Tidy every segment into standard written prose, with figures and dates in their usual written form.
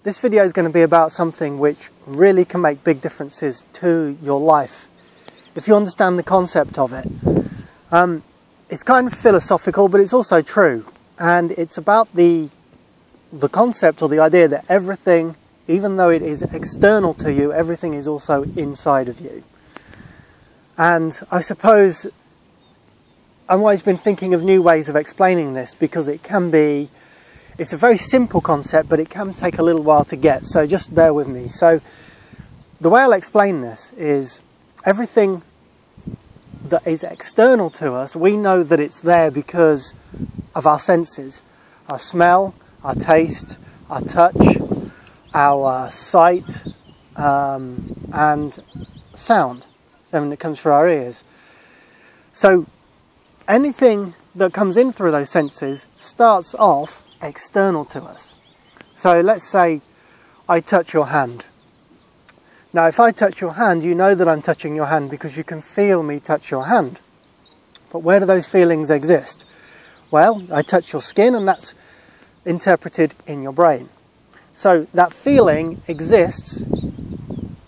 This video is going to be about something which really can make big differences to your life if you understand the concept of it. It's kind of philosophical, but it's also true, and it's about the concept or the idea that everything, even though it is external to you, everything is also inside of you. And I suppose I've always been thinking of new ways of explaining this, because it's a very simple concept, but it can take a little while to get, so just bear with me. So the way I'll explain this is everything that is external to us, we know that it's there because of our senses. Our smell, our taste, our touch, our sight, and sound, everything that comes through our ears. So anything that comes in through those senses starts off external to us. So let's say I touch your hand. Now if I touch your hand, you know that I'm touching your hand because you can feel me touch your hand. But where do those feelings exist? Well, I touch your skin, and that's interpreted in your brain. So that feeling exists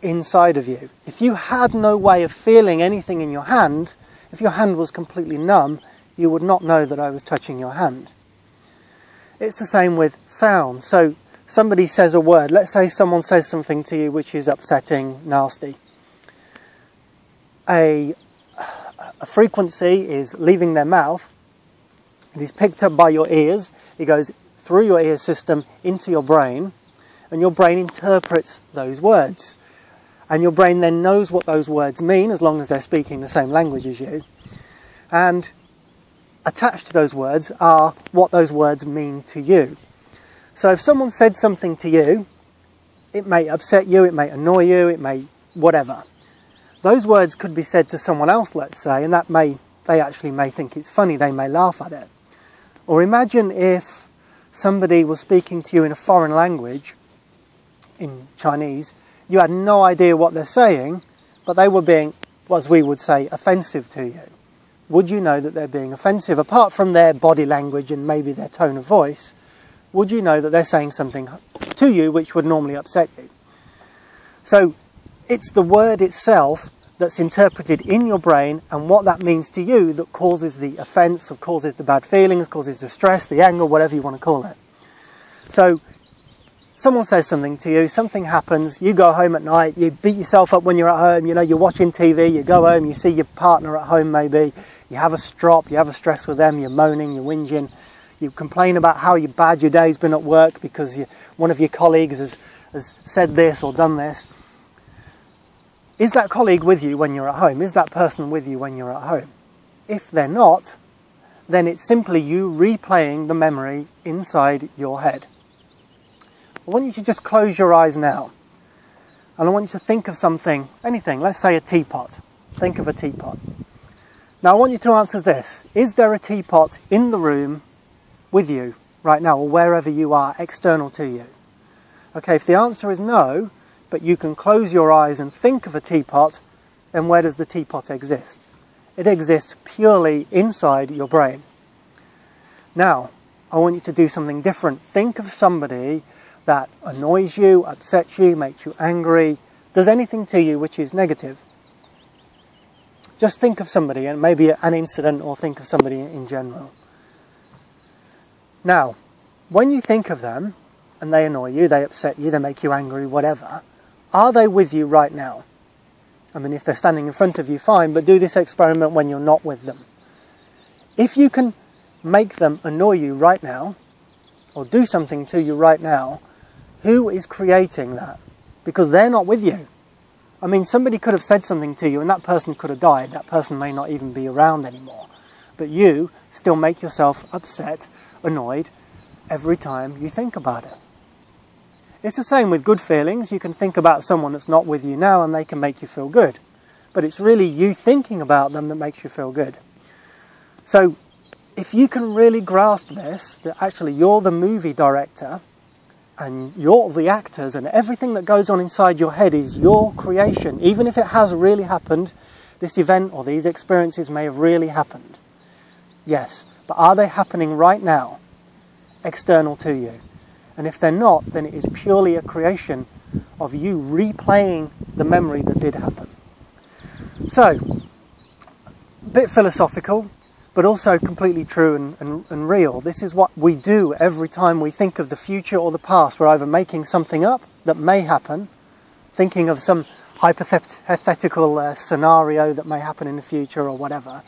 inside of you. If you had no way of feeling anything in your hand, if your hand was completely numb, you would not know that I was touching your hand. It's the same with sound. So somebody says a word. Let's say someone says something to you which is upsetting, nasty. A frequency is leaving their mouth. It is picked up by your ears. It goes through your ear system into your brain, and your brain interprets those words. And your brain then knows what those words mean, as long as they're speaking the same language as you. And attached to those words are what those words mean to you. So if someone said something to you, it may upset you, it may annoy you, it may whatever. Those words could be said to someone else, let's say, and they actually may think it's funny, they may laugh at it. Or imagine if somebody was speaking to you in a foreign language, in Chinese, you had no idea what they're saying, but they were being, as we would say, offensive to you. Would you know that they're being offensive? Apart from their body language and maybe their tone of voice, would you know that they're saying something to you which would normally upset you? So it's the word itself that's interpreted in your brain and what that means to you that causes the offence, or causes the bad feelings, causes the stress, the anger, whatever you want to call it. So someone says something to you, something happens, you go home at night, you beat yourself up when you're at home, you know, you're watching TV, you go home, you see your partner at home maybe, you have a strop, you have a stress with them, you're moaning, you're whinging, you complain about how bad your day's been at work because one of your colleagues has said this or done this. Is that colleague with you when you're at home? Is that person with you when you're at home? If they're not, then it's simply you replaying the memory inside your head. I want you to just close your eyes now, and I want you to think of something, anything, let's say a teapot. Think of a teapot. Now I want you to answer this. Is there a teapot in the room with you right now, or wherever you are, external to you? Okay, if the answer is no, but you can close your eyes and think of a teapot, then where does the teapot exist? It exists purely inside your brain. Now, I want you to do something different. Think of somebody that annoys you, upsets you, makes you angry, does anything to you which is negative. Just think of somebody, and maybe an incident, or think of somebody in general. Now, when you think of them, and they annoy you, they upset you, they make you angry, whatever, are they with you right now? I mean, if they're standing in front of you, fine, but do this experiment when you're not with them. If you can make them annoy you right now, or do something to you right now, who is creating that? Because they're not with you. I mean, somebody could have said something to you and that person could have died. That person may not even be around anymore. But you still make yourself upset, annoyed, every time you think about it. It's the same with good feelings. You can think about someone that's not with you now and they can make you feel good. But it's really you thinking about them that makes you feel good. So if you can really grasp this, that actually you're the movie director and you're the actors, and everything that goes on inside your head is your creation. Even if it has really happened, this event or these experiences may have really happened. Yes, but are they happening right now, external to you? And if they're not, then it is purely a creation of you replaying the memory that did happen. So, a bit philosophical, but also completely true and real. This is what we do every time we think of the future or the past. We're either making something up that may happen, thinking of some hypothetical scenario that may happen in the future or whatever,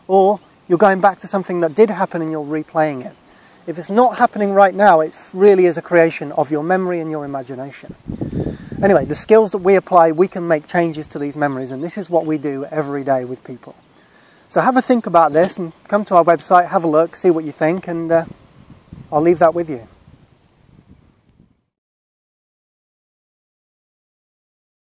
or you're going back to something that did happen and you're replaying it. If it's not happening right now, it really is a creation of your memory and your imagination. Anyway, the skills that we apply, we can make changes to these memories, and this is what we do every day with people. So have a think about this and come to our website, have a look, see what you think, and I'll leave that with you.